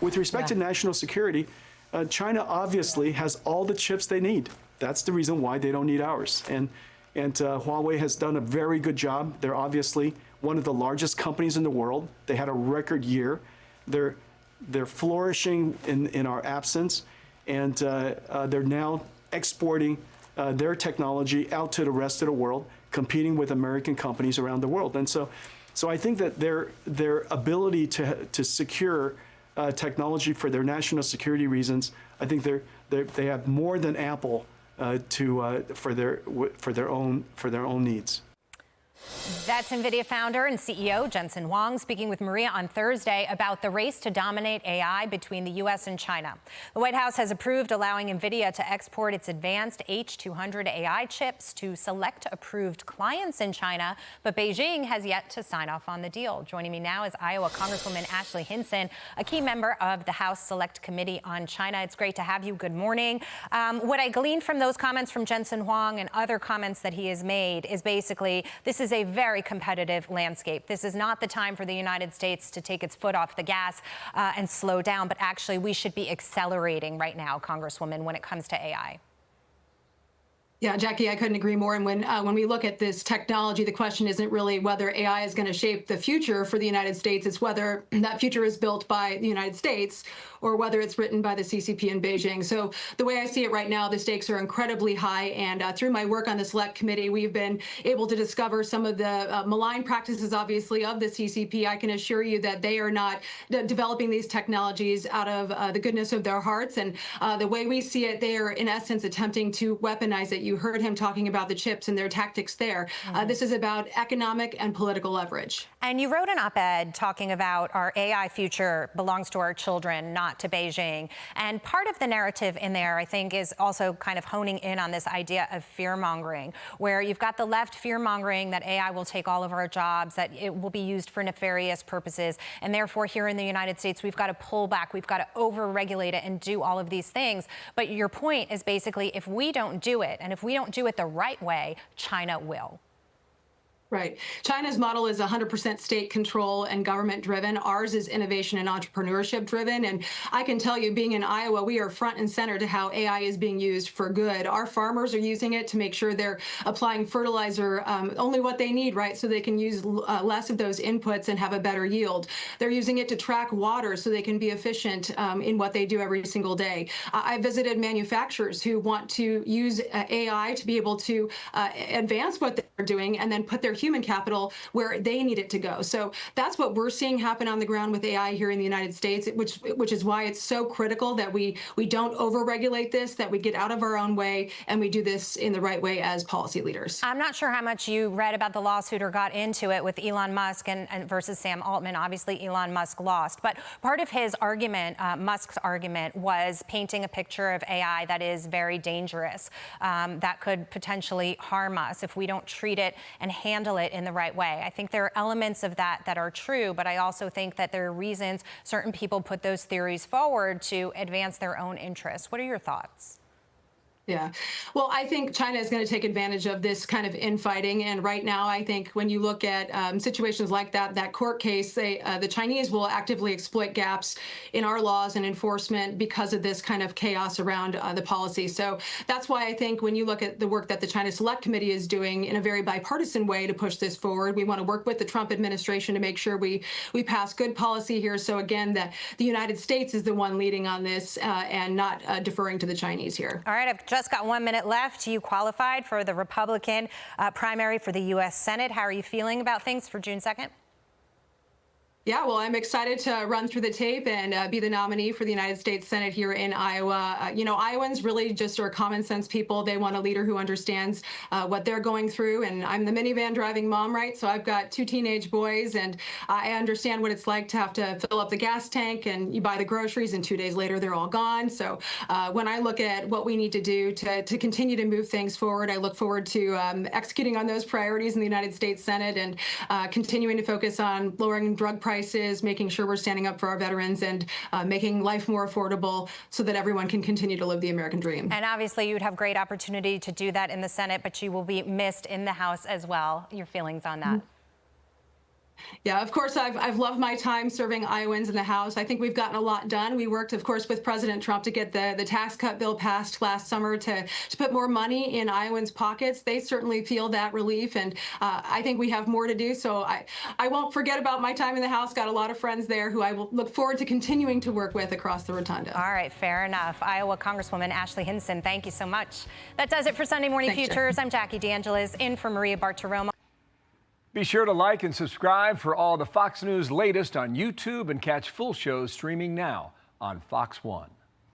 With respect to national security, China obviously has all the chips they need. That's the reason why they don't need ours. And Huawei has done a very good job. They're obviously one of the largest companies in the world. They had a record year. They're flourishing in our absence, and they're now exporting their technology out to the rest of the world, competing with American companies around the world. And so I think that their ability to secure technology for their national security reasons, I think they have more than ample for their own needs. That's NVIDIA founder and CEO Jensen Huang speaking with Maria on Thursday about the race to dominate AI between the U.S. and China. The White House has approved allowing NVIDIA to export its advanced H200 AI chips to select approved clients in China, but Beijing has yet to sign off on the deal. Joining me now is Iowa Congresswoman Ashley Hinson, a key member of the House Select Committee on China. It's great to have you. Good morning. What I gleaned from those comments from Jensen Huang and other comments that he has made is basically this is a very competitive landscape. This is not the time for the United States to take its foot off the gas and slow down, but actually we should be accelerating right now, Congresswoman, when it comes to AI. Yeah, Jackie, I couldn't agree more. And when we look at this technology, the question isn't really whether AI is going to shape the future for the United States. It's whether that future is built by the United States or whether it's written by the CCP in Beijing. So the way I see it right now, the stakes are incredibly high. And through my work on the Select Committee, we've been able to discover some of the malign practices, obviously, of the CCP. I can assure you that they are not developing these technologies out of the goodness of their hearts. And the way we see it, they are, in essence, attempting to weaponize it. You heard him talking about the chips and their tactics there. This is about economic and political leverage. And you wrote an op-ed talking about our AI future belongs to our children, not to Beijing. And part of the narrative in there, I think, is also kind of honing in on this idea of fear-mongering, where you've got the left fear-mongering that AI will take all of our jobs, that it will be used for nefarious purposes. And therefore, here in the United States, we've got to pull back. We've got to over-regulate it and do all of these things. But your point is basically, if we don't do it, and if we don't do it the right way, China will. Right. China's model is 100% state control and government driven. Ours is innovation and entrepreneurship driven. And I can tell you, being in Iowa, we are front and center to how AI is being used for good. Our farmers are using it to make sure they're applying fertilizer, only what they need, right? So they can use less of those inputs and have a better yield. They're using it to track water so they can be efficient in what they do every single day. I visited manufacturers who want to use AI to be able to advance what they're doing and then put their human capital where they need it to go. So that's what we're seeing happen on the ground with AI here in the United States, which is why it's so critical that we don't overregulate this, that we get out of our own way, and we do this in the right way as policy leaders. I'm not sure how much you read about the lawsuit or got into it with Elon Musk and versus Sam Altman. Obviously, Elon Musk lost. But part of his argument, Musk's argument, was painting a picture of AI that is very dangerous, that could potentially harm us if we don't treat it and handle it in the right way. I think there are elements of that that are true, but I also think that there are reasons certain people put those theories forward to advance their own interests. What are your thoughts? Yeah. Well, I think China is going to take advantage of this kind of infighting. And right now, I think when you look at situations like that court case, the Chinese will actively exploit gaps in our laws and enforcement because of this kind of chaos around the policy. So that's why I think when you look at the work that the China Select Committee is doing in a very bipartisan way to push this forward, we want to work with the Trump administration to make sure we pass good policy here. So again, that the United States is the one leading on this and not deferring to the Chinese here. All right. I've just got 1 minute left. You qualified for the Republican primary for the U.S. Senate. How are you feeling about things for June 2nd? Yeah, well, I'm excited to run through the tape and be the nominee for the United States Senate here in Iowa. You know, Iowans really just are common sense people. They want a leader who understands what they're going through. And I'm the minivan driving mom, right? So I've got 2 teenage boys, and I understand what it's like to have to fill up the gas tank and you buy the groceries and 2 days later they're all gone. So when I look at what we need to do to continue to move things forward, I look forward to executing on those priorities in the United States Senate and continuing to focus on lowering drug prices, making sure we're standing up for our veterans, and making life more affordable so that everyone can continue to live the American dream. And obviously, you'd have great opportunity to do that in the Senate, but you will be missed in the House as well. Your feelings on that? Yeah, of course, I've loved my time serving Iowans in the House. I think we've gotten a lot done. We worked, of course, with President Trump to get the tax cut bill passed last summer to put more money in Iowans' pockets. They certainly feel that relief, and I think we have more to do. So I won't forget about my time in the House. Got a lot of friends there who I will look forward to continuing to work with across the Rotunda. All right, fair enough. Iowa Congresswoman Ashley Hinson, thank you so much. That does it for Sunday Morning Thanks, Futures. I'm Jackie DeAngelis, in for Maria Bartiromo. Be sure to like and subscribe for all the Fox News latest on YouTube and catch full shows streaming now on Fox One.